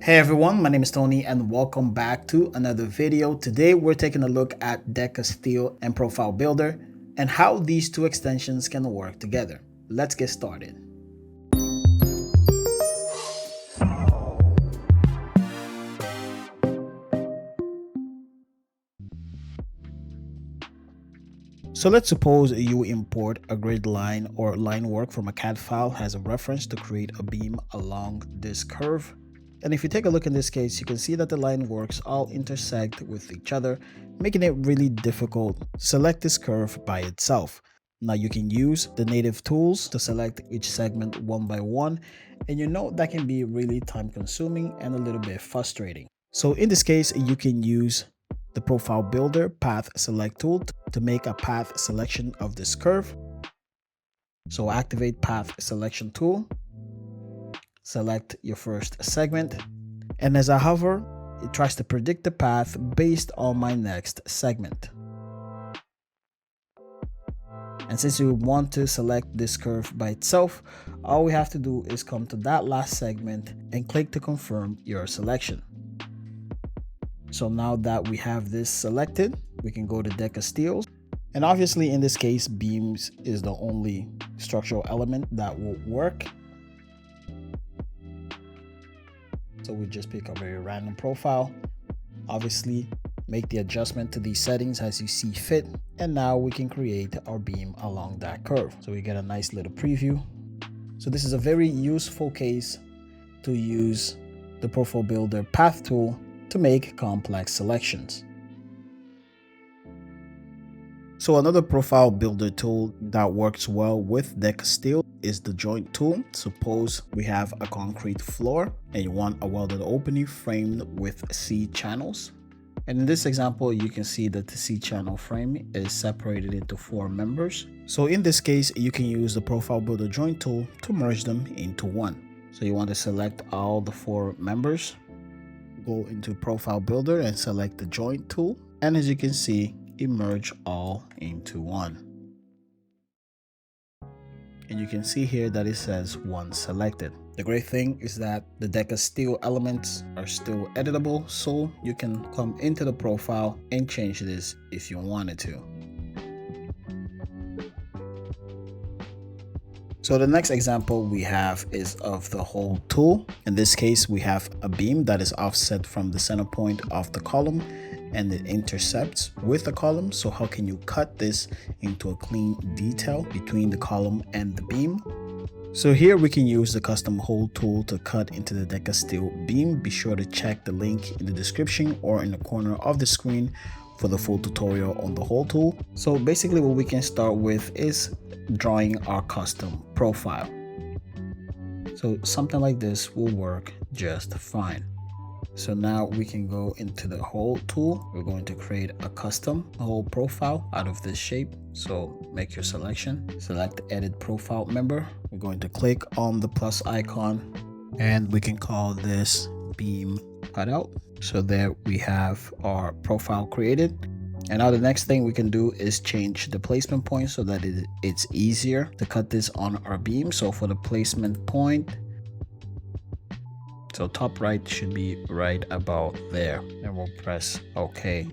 Hey everyone, my name is Tony and welcome back to another video. Today we're taking a look at DECAsteel and Profile Builder and how these two extensions can work together. Let's get started. So let's suppose you import a grid line or line work from a CAD file as a reference to create a beam along this curve. And if you take a look in this case, you can see that the line works all intersect with each other, making it really difficult to select this curve by itself. Now you can use the native tools to select each segment one by one, and you know that can be really time consuming and a little bit frustrating. So in this case, you can use the Profile Builder Path Select tool to make a path selection of this curve. So activate Path Selection tool. Select your first segment, and as I hover, it tries to predict the path based on my next segment. And since you want to select this curve by itself, all we have to do is come to that last segment and click to confirm your selection. So now that we have this selected, we can go to DECAsteel. And obviously in this case, beams is the only structural element that will work. So we just pick a very random profile, obviously make the adjustment to these settings as you see fit, and now we can create our beam along that curve. So we get a nice little preview. So this is a very useful case to use the Profile Builder Path tool to make complex selections. So another Profile Builder tool that works well with DECAsteel is the joint tool. Suppose we have a concrete floor and you want a welded opening framed with C channels. And in this example, you can see that the C channel frame is separated into 4 members. So in this case, you can use the Profile Builder joint tool to merge them into one. So you want to select all the 4 members, go into Profile Builder and select the joint tool. And as you can see, merge all into one. And you can see here that it says one selected. The great thing is that the DECAsteel elements are still editable, so you can come into the profile and change this if you wanted to. So the next example we have is of the hole tool. In this case, we have a beam that is offset from the center point of the column and it intercepts with the column. So how can you cut this into a clean detail between the column and the beam? So here we can use the custom hole tool to cut into the DECAsteel beam. Be sure to check the link in the description or in the corner of the screen for the full tutorial on the hole tool. So basically what we can start with is drawing our custom profile. So something like this will work just fine. So now we can go into the hole tool. We're going to create a custom hole profile out of this shape. So make your selection, select edit profile member. We're going to click on the plus icon and we can call this beam cutout. So there we have our profile created. And now the next thing we can do is change the placement point so that it's easier to cut this on our beam. So for the placement point, so top right should be right about there, and we'll press OK.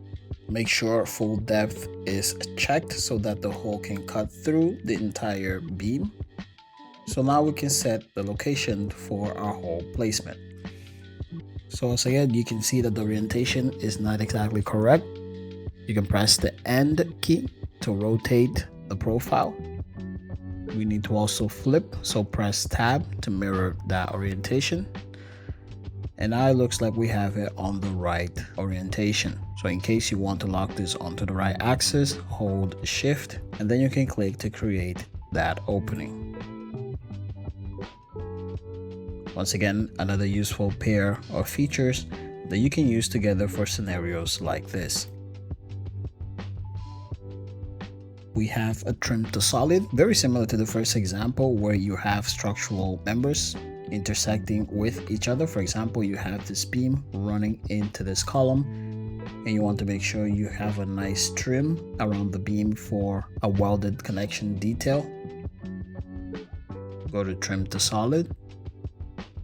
Make sure full depth is checked so that the hole can cut through the entire beam. So now we can set the location for our hole placement. So once again, you can see that the orientation is not exactly correct. You can press the End key to rotate the profile. We need to also flip, so press Tab to mirror that orientation. And now it looks like we have it on the right orientation. So in case you want to lock this onto the right axis, hold Shift, and then you can click to create that opening. Once again, another useful pair of features that you can use together for scenarios like this. We have a trim to solid, very similar to the first example where you have structural members intersecting with each other. For example, you have this beam running into this column and you want to make sure you have a nice trim around the beam for a welded connection detail. Go to trim to solid,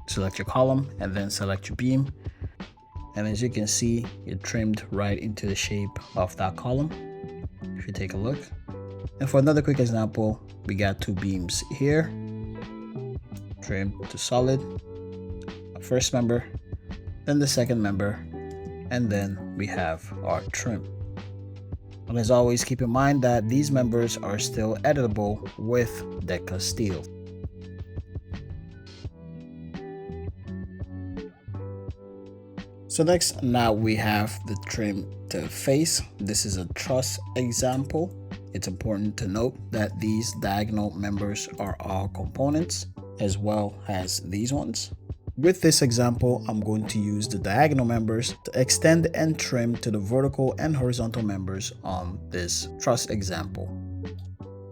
select your column, and then select your beam. And as you can see, it trimmed right into the shape of that column. If you take a look. And for another quick example, we got two beams here, trimmed to solid, first member, then the second member, and then we have our trim. And as always, keep in mind that these members are still editable with DECAsteel. So next, now we have the trim to face. This is a truss example. It's important to note that these diagonal members are all components, as well as these ones. With this example, I'm going to use the diagonal members to extend and trim to the vertical and horizontal members on this truss example.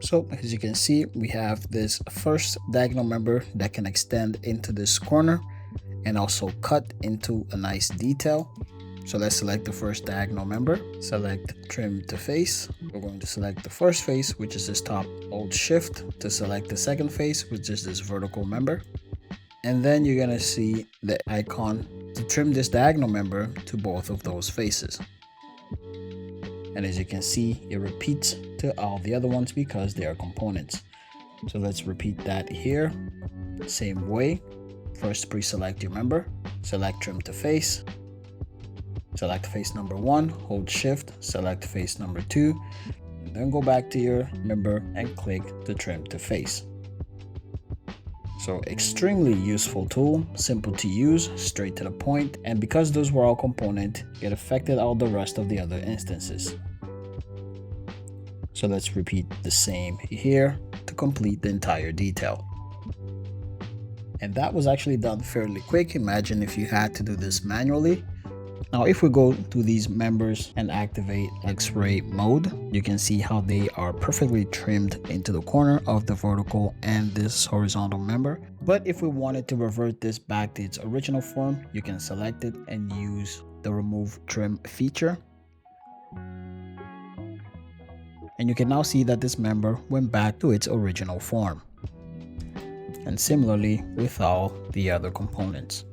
So as you can see, we have this first diagonal member that can extend into this corner and also cut into a nice detail. So let's select the first diagonal member, select trim to face. We're going to select the first face, which is this top, hold shift to select the second face, which is this vertical member. And then you're gonna see the icon to trim this diagonal member to both of those faces. And as you can see, it repeats to all the other ones because they are components. So let's repeat that here. Same way. First pre-select your member, select trim to face, select face number 1, hold shift, select face number 2, and then go back to your member and click the trim to face. So extremely useful tool, simple to use, straight to the point, and because those were all component, it affected all the rest of the other instances. So let's repeat the same here to complete the entire detail. And that was actually done fairly quick. Imagine if you had to do this manually. Now, if we go to these members and activate X-ray mode, you can see how they are perfectly trimmed into the corner of the vertical and this horizontal member. But if we wanted to revert this back to its original form, you can select it and use the remove trim feature. And you can now see that this member went back to its original form. And similarly with all the other components.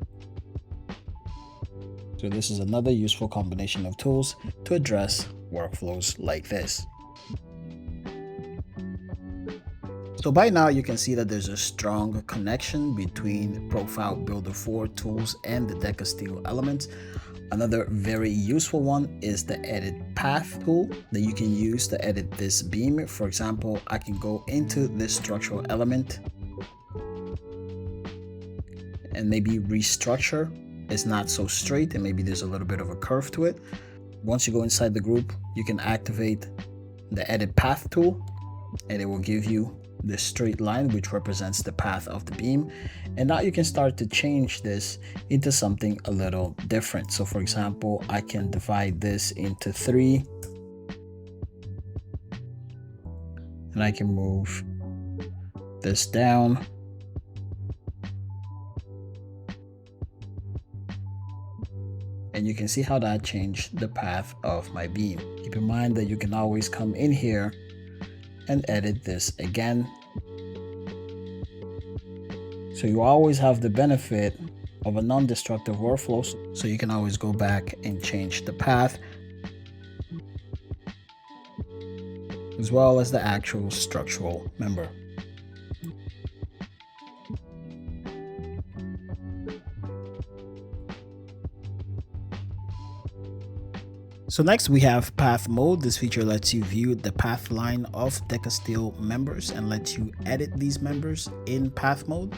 So this is another useful combination of tools to address workflows like this. So by now you can see that there's a strong connection between Profile Builder 4 tools and the DECAsteel elements. Another very useful one is the edit path tool that you can use to edit this beam. For example, I can go into this structural element and maybe restructure. It's not so straight and maybe there's a little bit of a curve to it. Once you go inside the group, you can activate the edit path tool and it will give you the straight line which represents the path of the beam. And now you can start to change this into something a little different. So for example, I can divide this into 3 and I can move this down. And you can see how that changed the path of my beam. Keep in mind that you can always come in here and edit this again. So you always have the benefit of a non-destructive workflow. So you can always go back and change the path, as well as the actual structural member. So next we have path mode. This feature lets you view the path line of DECAsteel members and lets you edit these members in path mode.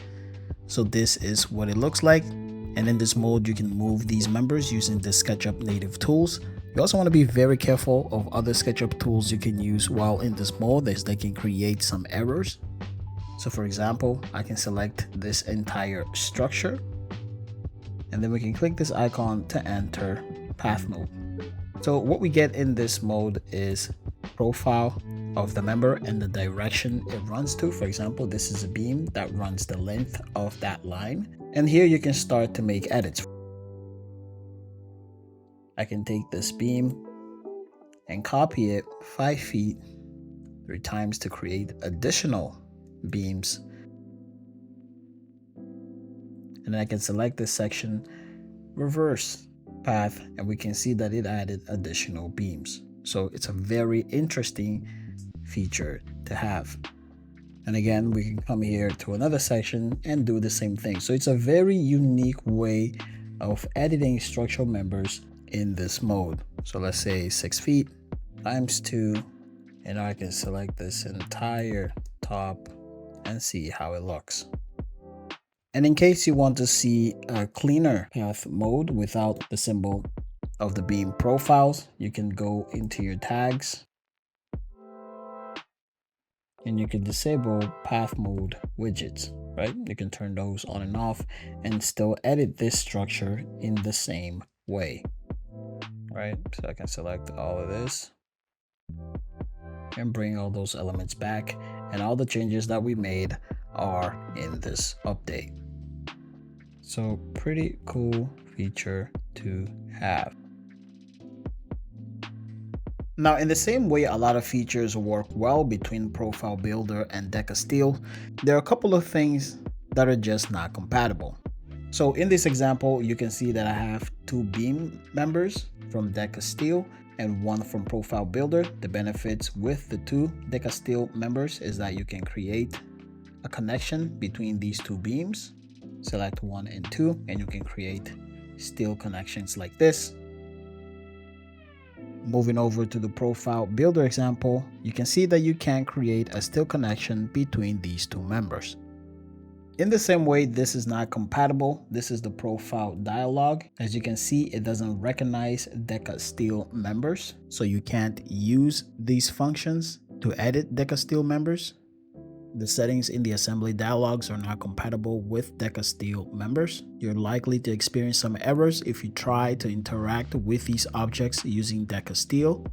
So this is what it looks like. And in this mode, you can move these members using the SketchUp native tools. You also want to be very careful of other SketchUp tools you can use while in this mode, as they can create some errors. So for example, I can select this entire structure and then we can click this icon to enter path mode. So what we get in this mode is profile of the member and the direction it runs to. For example, this is a beam that runs the length of that line. And here you can start to make edits. I can take this beam and copy it 5 feet 3 times to create additional beams. And then I can select this section, reverse path, and we can see that it added additional beams. So it's a very interesting feature to have. And again, we can come here to another section and do the same thing. So it's a very unique way of editing structural members in this mode. So let's say 6 feet times 2, and I can select this entire top and see how it looks. And in case you want to see a cleaner path mode without the symbol of the beam profiles, you can go into your tags and you can disable path mode widgets, right? You can turn those on and off and still edit this structure in the same way, right? So I can select all of this and bring all those elements back, and all the changes that we made are in this update. So pretty cool feature to have. Now, in the same way a lot of features work well between Profile Builder and DECAsteel, there are a couple of things that are just not compatible. So in this example, you can see that I have 2 beam members from DECAsteel and 1 from Profile Builder. The benefits with the 2 DECAsteel members is that you can create a connection between these 2 beams. Select 1 and 2, and you can create steel connections like this. Moving over to the Profile Builder example, you can see that you can create a steel connection between these 2 members. In the same way, this is not compatible. This is the profile dialog. As you can see, it doesn't recognize DECAsteel members, so you can't use these functions to edit DECAsteel members. The settings in the assembly dialogs are not compatible with DECAsteel members. You're likely to experience some errors if you try to interact with these objects using DECAsteel.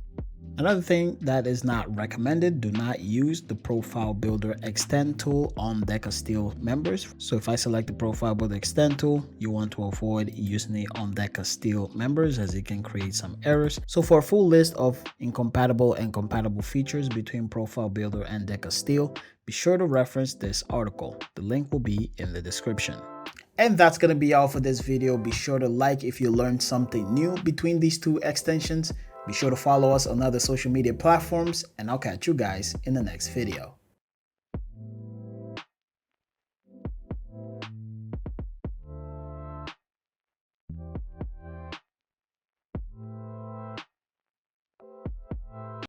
Another thing that is not recommended, do not use the Profile Builder Extend tool on DECAsteel members. So if I select the Profile Builder Extend tool, you want to avoid using it on DECAsteel members as it can create some errors. So for a full list of incompatible and compatible features between Profile Builder and DECAsteel, be sure to reference this article. The link will be in the description. And that's going to be all for this video. Be sure to like if you learned something new between these 2 extensions. Be sure to follow us on other social media platforms, and I'll catch you guys in the next video.